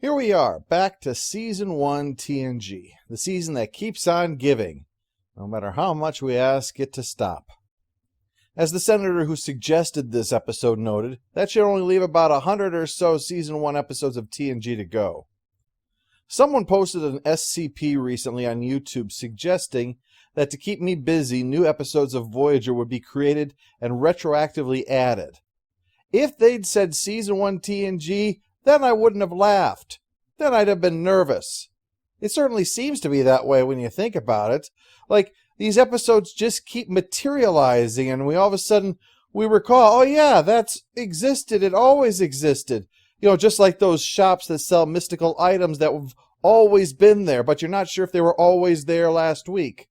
Here we are, back to Season 1 TNG, the season that keeps on giving, no matter how much we ask it to stop. As the senator who suggested this episode noted, that should only leave about 100 or so Season 1 episodes of TNG to go. Someone posted an SCP recently on YouTube suggesting that to keep me busy, new episodes of Voyager would be created and retroactively added. If they'd said Season 1 TNG, then I wouldn't have laughed. Then I'd have been nervous. It certainly seems to be that way when you think about it. Like, these episodes just keep materializing, and all of a sudden, we recall, oh yeah, that's existed, it always existed. You know, just like those shops that sell mystical items that have always been there, but you're not sure if they were always there last week.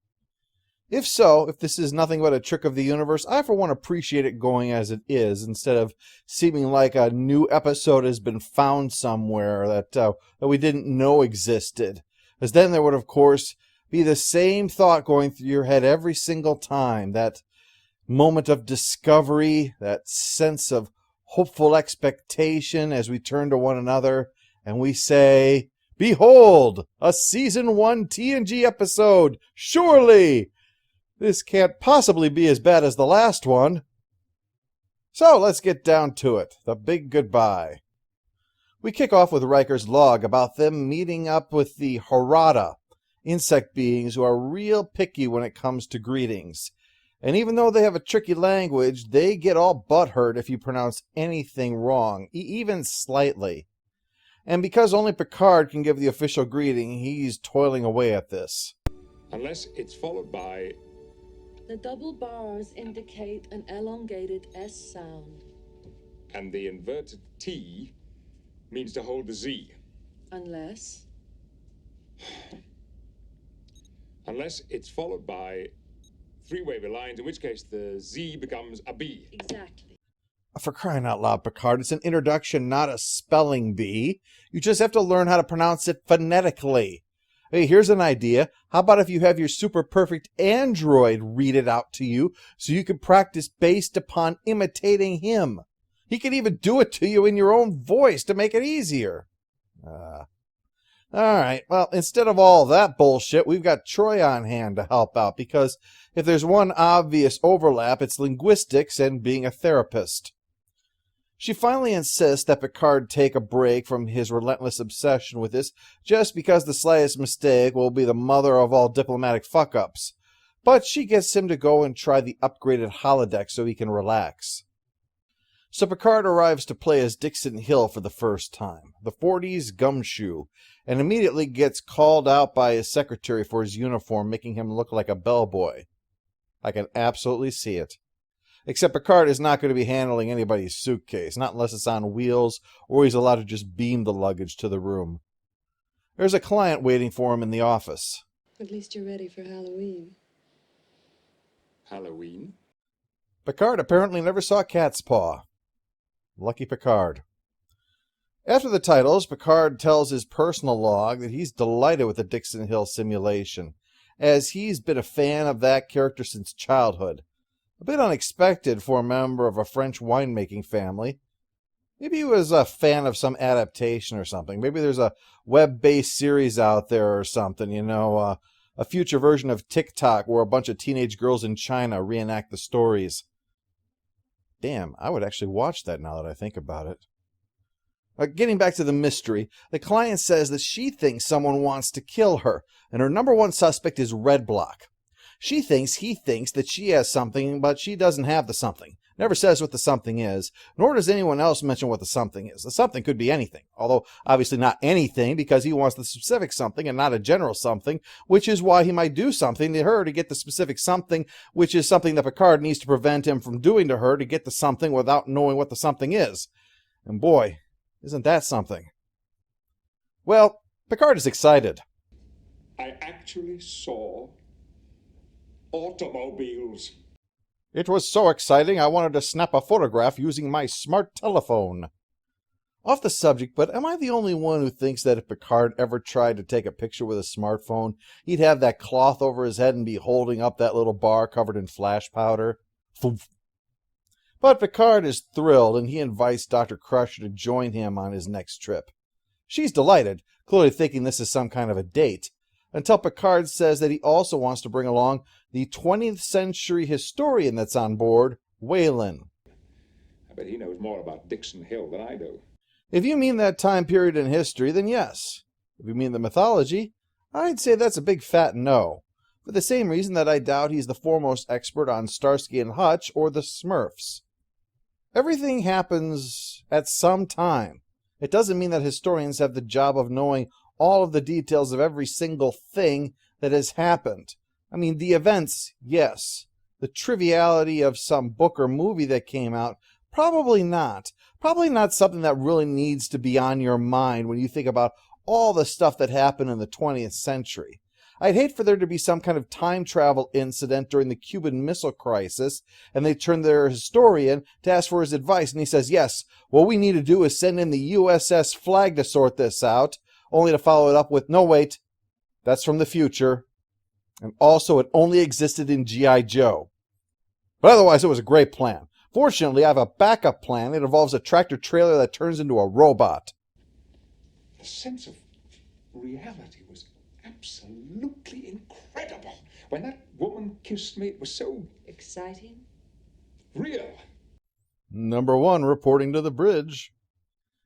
If so, if this is nothing but a trick of the universe, I for one appreciate it going as it is, instead of seeming like a new episode has been found somewhere that we didn't know existed. Because then there would, of course, be the same thought going through your head every single time. That moment of discovery, that sense of hopeful expectation as we turn to one another and we say, "Behold, a Season 1 TNG episode! Surely! This can't possibly be as bad as the last one." So let's get down to it. The big goodbye. We kick off with Riker's log about them meeting up with the Harada, insect beings who are real picky when it comes to greetings. And even though they have a tricky language, they get all butthurt if you pronounce anything wrong, even slightly. And because only Picard can give the official greeting, he's toiling away at this. Unless it's followed by... The double bars indicate an elongated S sound. And the inverted T means to hold the Z. Unless it's followed by three wavy lines, in which case the Z becomes a B. Exactly. For crying out loud, Picard, it's an introduction, not a spelling bee. You just have to learn how to pronounce it phonetically. Hey, here's an idea. How about if you have your super perfect android read it out to you so you can practice based upon imitating him? He can even do it to you in your own voice to make it easier. All right, well, instead of all that bullshit, we've got Troy on hand to help out, because if there's one obvious overlap, it's linguistics and being a therapist. She finally insists that Picard take a break from his relentless obsession with this, just because the slightest mistake will be the mother of all diplomatic fuck-ups. But she gets him to go and try the upgraded holodeck so he can relax. So Picard arrives to play as Dixon Hill for the first time, the 40s gumshoe, and immediately gets called out by his secretary for his uniform, making him look like a bellboy. I can absolutely see it. Except Picard is not going to be handling anybody's suitcase, not unless it's on wheels, or he's allowed to just beam the luggage to the room. There's a client waiting for him in the office. At least you're ready for Halloween. Halloween? Picard apparently never saw Cat's Paw. Lucky Picard. After the titles, Picard tells his personal log that he's delighted with the Dixon Hill simulation, as he's been a fan of that character since childhood. A bit unexpected for a member of a French winemaking family. Maybe he was a fan of some adaptation or something. Maybe there's a web-based series out there or something, a future version of TikTok where a bunch of teenage girls in China reenact the stories. Damn, I would actually watch that now that I think about it. Getting back to the mystery, the client says that she thinks someone wants to kill her, and her number one suspect is Red Block. He thinks that she has something, but she doesn't have the something. Never says what the something is, nor does anyone else mention what the something is. The something could be anything, although obviously not anything, because he wants the specific something and not a general something, which is why he might do something to her to get the specific something, which is something that Picard needs to prevent him from doing to her to get the something without knowing what the something is. And boy, isn't that something? Well, Picard is excited. I actually saw automobiles. It was so exciting I wanted to snap a photograph using my smart telephone. Off the subject, but am I the only one who thinks that if Picard ever tried to take a picture with a smartphone, he'd have that cloth over his head and be holding up that little bar covered in flash powder? Thoof. But Picard is thrilled, and he invites Dr. Crusher to join him on his next trip. She's delighted, clearly thinking this is some kind of a date, until Picard says that he also wants to bring along the 20th century historian that's on board, Waylon. I bet he knows more about Dixon Hill than I do. If you mean that time period in history, then yes. If you mean the mythology, I'd say that's a big fat no, for the same reason that I doubt he's the foremost expert on Starsky and Hutch or the Smurfs. Everything happens at some time. It doesn't mean that historians have the job of knowing all of the details of every single thing that has happened. I mean, the events, yes. The triviality of some book or movie that came out, probably not. Probably not something that really needs to be on your mind when you think about all the stuff that happened in the 20th century. I'd hate for there to be some kind of time travel incident during the Cuban Missile Crisis, and they turn their historian to ask for his advice, and he says, yes, what we need to do is send in the USS Flag to sort this out, only to follow it up with, no, wait, that's from the future, and also it only existed in G.I. Joe. But otherwise, it was a great plan. Fortunately, I have a backup plan. It involves a tractor-trailer that turns into a robot. The sense of reality was absolutely incredible. When that woman kissed me, it was so Exciting? real. Number 1 reporting to the bridge.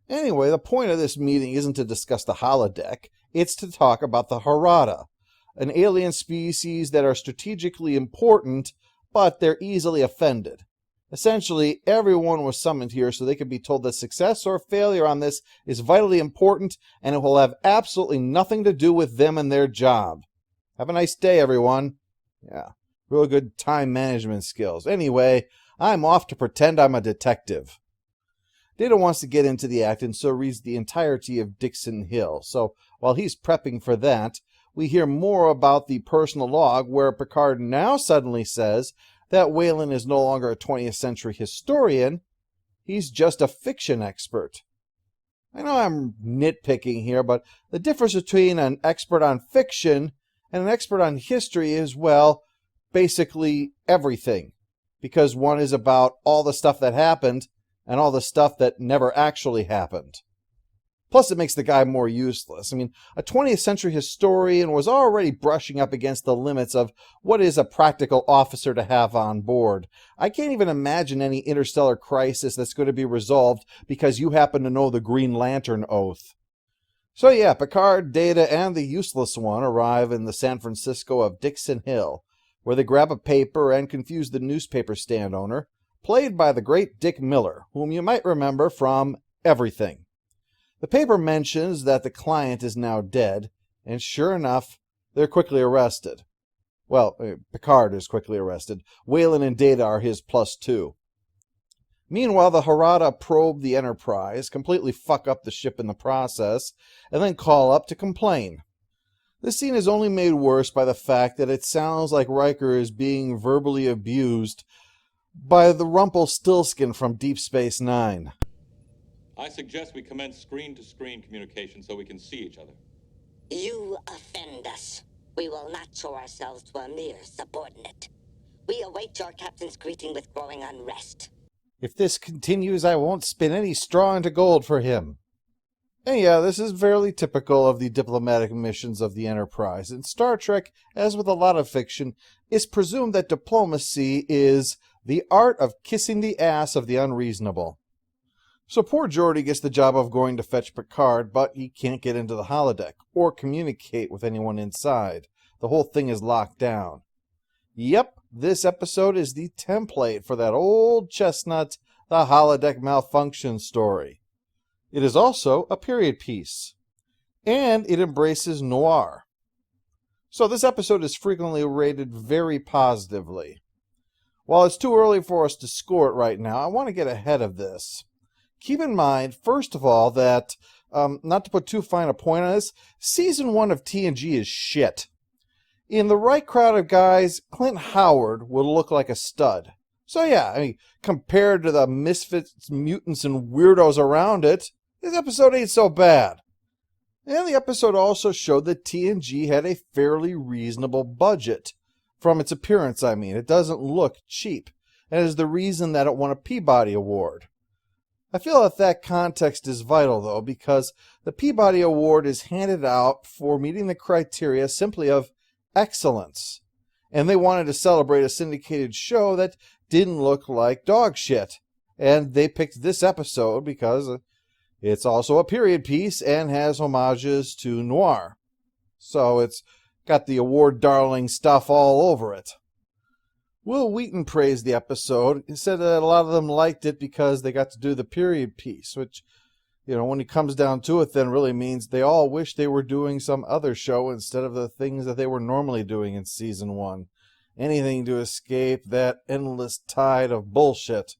Anyway, the point of this meeting isn't to discuss the holodeck. It's to talk about the Harada, an alien species that are strategically important, but they're easily offended. Essentially, everyone was summoned here so they could be told that success or failure on this is vitally important, and it will have absolutely nothing to do with them and their job. Have a nice day, everyone. Yeah, real good time management skills. Anyway, I'm off to pretend I'm a detective. Data wants to get into the act and so reads the entirety of Dixon Hill. So while he's prepping for that, we hear more about the personal log where Picard now suddenly says that Waylon is no longer a 20th century historian, he's just a fiction expert. I know I'm nitpicking here, but the difference between an expert on fiction and an expert on history is, well, basically everything. Because one is about all the stuff that happened and all the stuff that never actually happened. Plus, it makes the guy more useless. I mean, a 20th century historian was already brushing up against the limits of what is a practical officer to have on board. I can't even imagine any interstellar crisis that's going to be resolved because you happen to know the Green Lantern oath. So yeah, Picard, Data, and the useless one arrive in the San Francisco of Dixon Hill, where they grab a paper and confuse the newspaper stand owner, played by the great Dick Miller, whom you might remember from Everything. The paper mentions that the client is now dead, and sure enough, they're quickly arrested. Well, Picard is quickly arrested. Waylon and Data are his +2. Meanwhile, the Harada probe the Enterprise, completely fuck up the ship in the process, and then call up to complain. This scene is only made worse by the fact that it sounds like Riker is being verbally abused by the Rumpelstiltskin from Deep Space Nine. I suggest we commence screen-to-screen communication so we can see each other. You offend us. We will not show ourselves to a mere subordinate. We await your captain's greeting with growing unrest. If this continues, I won't spin any straw into gold for him. And yeah, this is fairly typical of the diplomatic missions of the Enterprise. In Star Trek, as with a lot of fiction, it's presumed that diplomacy is the art of kissing the ass of the unreasonable. So poor Geordi gets the job of going to fetch Picard, but he can't get into the holodeck or communicate with anyone inside. The whole thing is locked down. Yep, this episode is the template for that old chestnut, the holodeck malfunction story. It is also a period piece, and it embraces noir. So this episode is frequently rated very positively. While it's too early for us to score it right now, I want to get ahead of this. Keep in mind, first of all, that, not to put too fine a point on this, Season 1 of TNG is shit. In the right crowd of guys, Clint Howard would look like a stud. So yeah, I mean, compared to the misfits, mutants, and weirdos around it, this episode ain't so bad. And the episode also showed that TNG had a fairly reasonable budget. From its appearance, I mean. It doesn't look cheap. And is the reason that it won a Peabody Award. I feel that context is vital, though, because the Peabody Award is handed out for meeting the criteria simply of excellence. And they wanted to celebrate a syndicated show that didn't look like dog shit. And they picked this episode because it's also a period piece and has homages to noir. So it's got the award darling stuff all over it. Will Wheaton praised the episode. He said that a lot of them liked it because they got to do the period piece, which, when it comes down to it, then really means they all wish they were doing some other show instead of the things that they were normally doing in season 1. Anything to escape that endless tide of bullshit.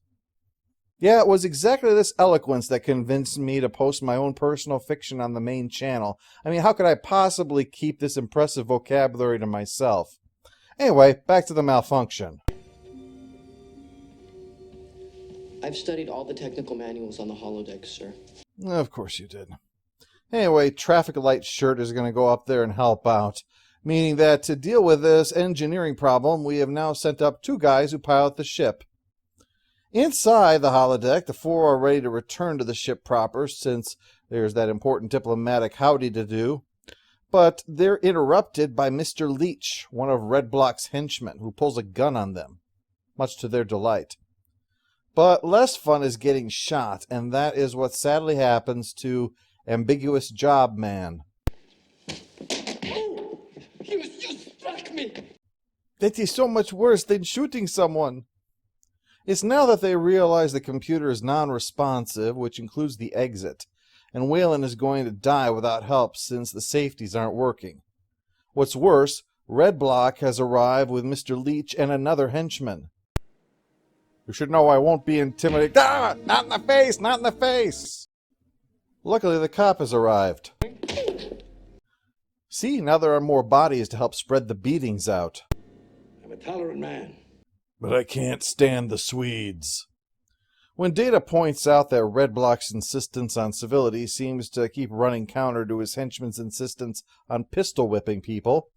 Yeah, it was exactly this eloquence that convinced me to post my own personal fiction on the main channel. I mean, how could I possibly keep this impressive vocabulary to myself? Anyway, back to the malfunction. I've studied all the technical manuals on the holodeck, sir. Of course you did. Anyway, Traffic Light Shirt is going to go up there and help out, meaning that to deal with this engineering problem, we have now sent up 2 guys who pilot the ship. Inside the holodeck, the 4 are ready to return to the ship proper, since there's that important diplomatic howdy to do. But they're interrupted by Mr. Leach, one of Red Block's henchmen, who pulls a gun on them, much to their delight. But less fun is getting shot, and that is what sadly happens to Ambiguous Job Man. Oh, you struck me! That is so much worse than shooting someone. It's now that they realize the computer is non-responsive, which includes the exit, and Wayland is going to die without help since the safeties aren't working. What's worse, Red Block has arrived with Mr. Leach and another henchman. You should know I won't be intimidated. Ah! Not in the face! Not in the face! Luckily, the cop has arrived. See, now there are more bodies to help spread the beatings out. I'm a tolerant man. But I can't stand the Swedes. When Data points out that Red Block's insistence on civility seems to keep running counter to his henchman's insistence on pistol whipping people,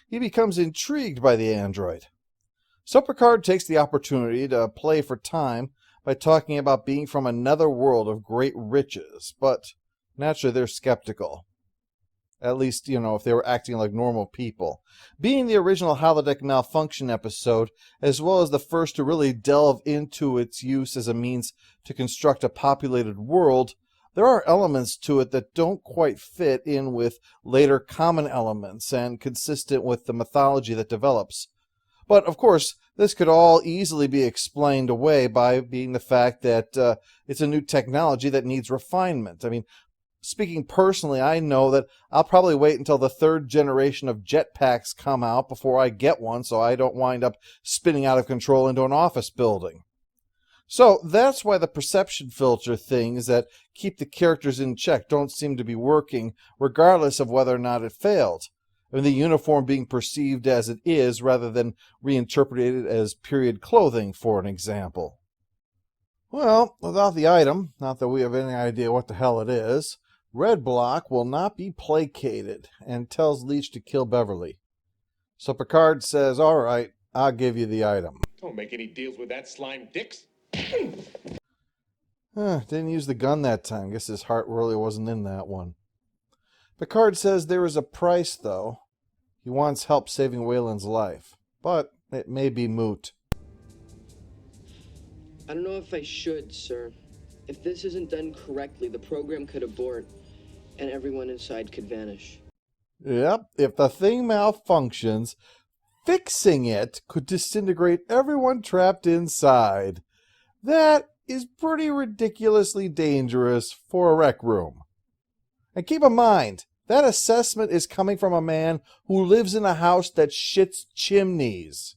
he becomes intrigued by the android. So Picard takes the opportunity to play for time by talking about being from another world of great riches, but naturally they're skeptical. At least, if they were acting like normal people. Being the original Holodeck Malfunction episode, as well as the first to really delve into its use as a means to construct a populated world, there are elements to it that don't quite fit in with later common elements and consistent with the mythology that develops. But, of course, this could all easily be explained away by being the fact that it's a new technology that needs refinement. I mean, speaking personally, I know that I'll probably wait until the 3rd generation of jetpacks come out before I get one so I don't wind up spinning out of control into an office building. So that's why the perception filter things that keep the characters in check don't seem to be working, regardless of whether or not it failed. I mean, the uniform being perceived as it is rather than reinterpreted as period clothing, for an example. Well, without the item, not that we have any idea what the hell it is, Red Block will not be placated and tells Leach to kill Beverly. So Picard says, all right, I'll give you the item. Don't make any deals with that slime, Dix. Didn't use the gun that time. Guess his heart really wasn't in that one. Picard says there is a price, though. He wants help saving Wayland's life, but it may be moot. I don't know if I should, sir. If this isn't done correctly, the program could abort, and everyone inside could vanish. Yep, if the thing malfunctions, fixing it could disintegrate everyone trapped inside. That is pretty ridiculously dangerous for a rec room. And keep in mind, that assessment is coming from a man who lives in a house that shits chimneys.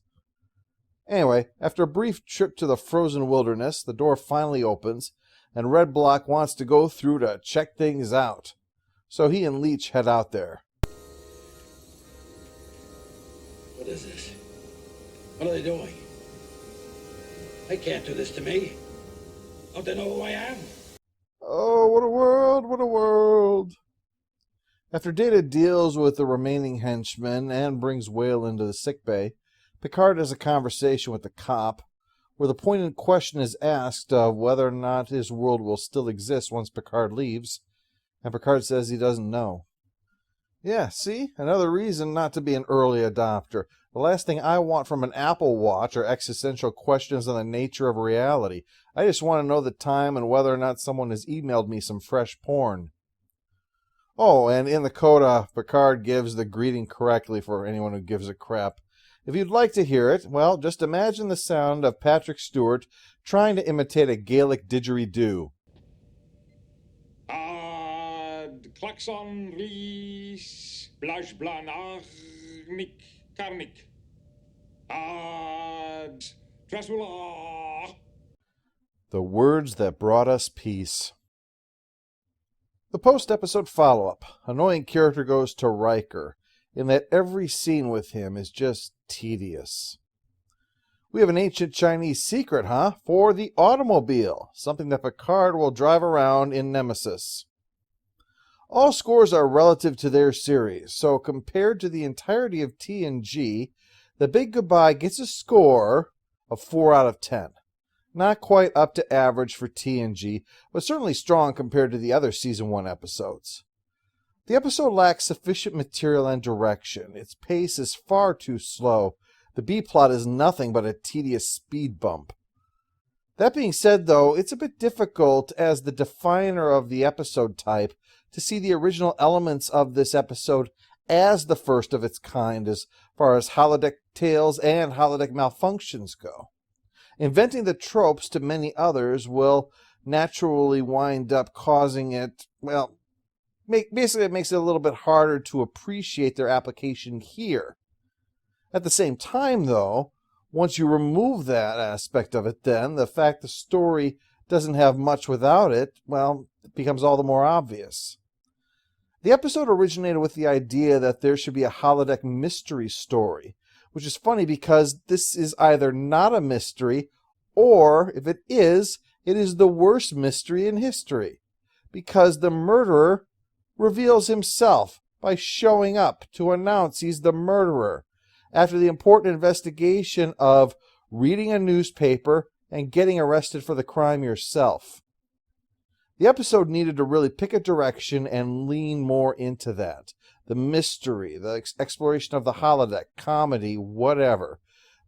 Anyway, after a brief trip to the frozen wilderness, the door finally opens, and Red Block wants to go through to check things out. So he and Leach head out there. What is this? What are they doing? They can't do this to me. Don't they know who I am? Oh, what a world, what a world. After Data deals with the remaining henchmen and brings Whale into the sickbay, Picard has a conversation with the cop, where the pointed question is asked of whether or not his world will still exist once Picard leaves, and Picard says he doesn't know. Yeah, see? Another reason not to be an early adopter. The last thing I want from an Apple Watch are existential questions on the nature of reality. I just want to know the time and whether or not someone has emailed me some fresh porn. Oh, and in the coda, Picard gives the greeting correctly for anyone who gives a crap. If you'd like to hear it, well, just imagine the sound of Patrick Stewart trying to imitate a Gaelic didgeridoo. Klaxon Ries Blash Blanarnik Karnik Trasula. The words that brought us peace. The post-episode follow-up. Annoying character goes to Riker, in that every scene with him is just tedious. We have an ancient Chinese secret, huh? For the automobile, something that Picard will drive around in Nemesis. All scores are relative to their series, so compared to the entirety of TNG, The Big Goodbye gets a score of 4 out of 10. Not quite up to average for TNG, but certainly strong compared to the other Season 1 episodes. The episode lacks sufficient material and direction. Its pace is far too slow. The B-plot is nothing but a tedious speed bump. That being said, though, it's a bit difficult as the definer of the episode type to see the original elements of this episode as the first of its kind as far as holodeck tales and holodeck malfunctions go. Inventing the tropes to many others will naturally wind up causing it, well, basically it makes it a little bit harder to appreciate their application here. At the same time, though, once you remove that aspect of it, then the fact the story doesn't have much without it, well, it becomes all the more obvious. The episode originated with the idea that there should be a holodeck mystery story, which is funny because this is either not a mystery, or if it is the worst mystery in history, because the murderer reveals himself by showing up to announce he's the murderer, after the important investigation of reading a newspaper and getting arrested for the crime yourself. The episode needed to really pick a direction and lean more into that. The mystery, the exploration of the holodeck, comedy, whatever.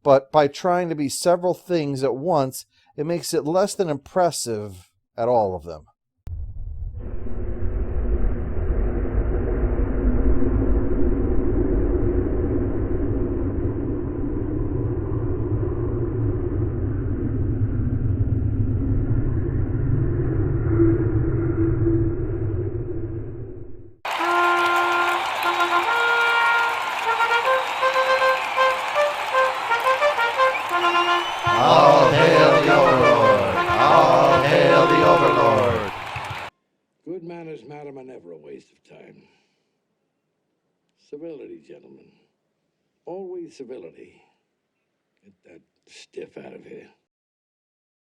But by trying to be several things at once, it makes it less than impressive at all of them. All hail the Overlord! All hail the Overlord! Good manners, madam, are never a waste of time. Civility, gentlemen. Always civility. Get that stiff out of here.